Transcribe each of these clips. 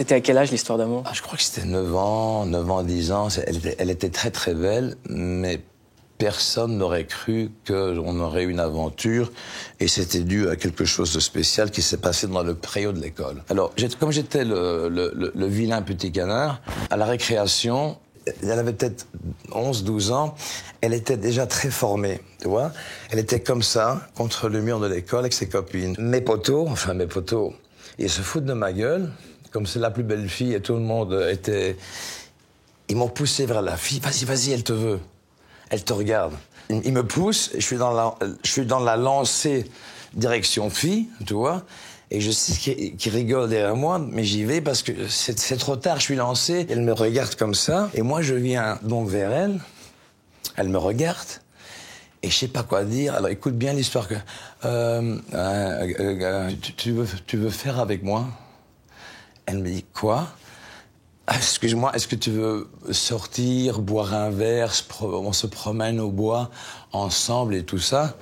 C'était à quel âge l'histoire d'amour? Je crois que c'était 9 ans, 10 ans. Elle était très très belle, mais personne n'aurait cru qu'on aurait une aventure, et c'était dû à quelque chose de spécial qui s'est passé dans le préau de l'école. Alors, comme j'étais le vilain petit canard, à la récréation, elle avait peut-être 11-12 ans, elle était déjà très formée, tu vois. Elle était comme ça, contre le mur de l'école avec ses copines. Mes potos, ils se foutent de ma gueule, comme c'est la plus belle fille et tout le monde était... Ils m'ont poussé vers la fille, vas-y, elle te veut. Elle te regarde. Il me pousse, je suis dans la lancée direction fille, tu vois, et je sais qu'il rigole derrière moi, mais j'y vais parce que c'est trop tard, je suis lancé. Elle me regarde comme ça, et moi je viens donc vers elle. Elle me regarde, et je sais pas quoi dire. Alors écoute bien l'histoire que... tu veux faire avec moi? Elle me dit quoi? Excuse-moi, est-ce que tu veux sortir, boire un verre, on se promène au bois ensemble et tout ça?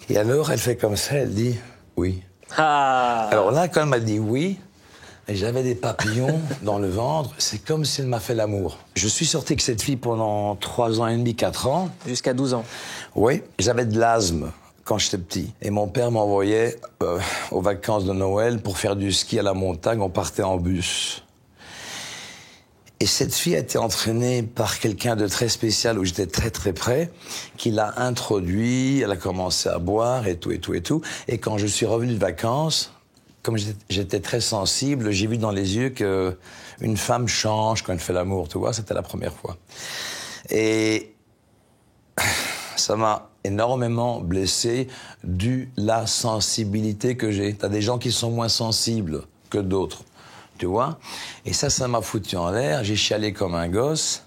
Et alors, elle fait comme ça, elle dit oui. Ah. Alors là, quand elle m'a dit oui, j'avais des papillons dans le ventre, c'est comme si elle m'a fait l'amour. Je suis sorti avec cette fille pendant 3 ans et demi, 4 ans. Jusqu'à 12 ans. Oui, j'avais de l'asthme quand j'étais petit. Et mon père m'envoyait aux vacances de Noël pour faire du ski à la montagne. On partait en bus. Et cette fille a été entraînée par quelqu'un de très spécial, où j'étais très très près, qui l'a introduit, elle a commencé à boire et tout. Et quand je suis revenu de vacances, comme j'étais très sensible, j'ai vu dans les yeux qu'une femme change quand elle fait l'amour, tu vois, c'était la première fois. Et ça m'a énormément blessé dû la sensibilité que j'ai. T'as des gens qui sont moins sensibles que d'autres, tu vois. Et ça m'a foutu en l'air. J'ai chialé comme un gosse.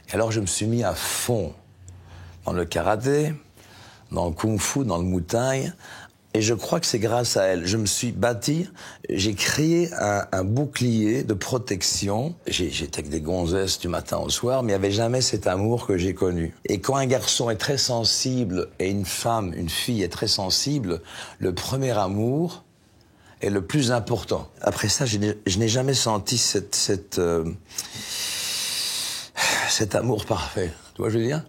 Et alors je me suis mis à fond dans le karaté, dans le kung-fu, dans le muay thai. Et je crois que c'est grâce à elle. Je me suis bâti, j'ai créé un bouclier de protection. J'étais avec des gonzesses du matin au soir, mais il n'y avait jamais cet amour que j'ai connu. Et quand un garçon est très sensible et une fille est très sensible, le premier amour est le plus important. Après ça, je n'ai jamais senti cet amour parfait. Tu vois, je veux dire?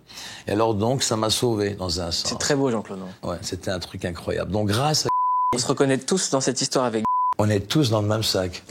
Et alors donc, ça m'a sauvé dans un sens. C'est très beau, Jean-Claude. Ouais, c'était un truc incroyable. Donc grâce à... On se reconnaît tous dans cette histoire avec... On est tous dans le même sac.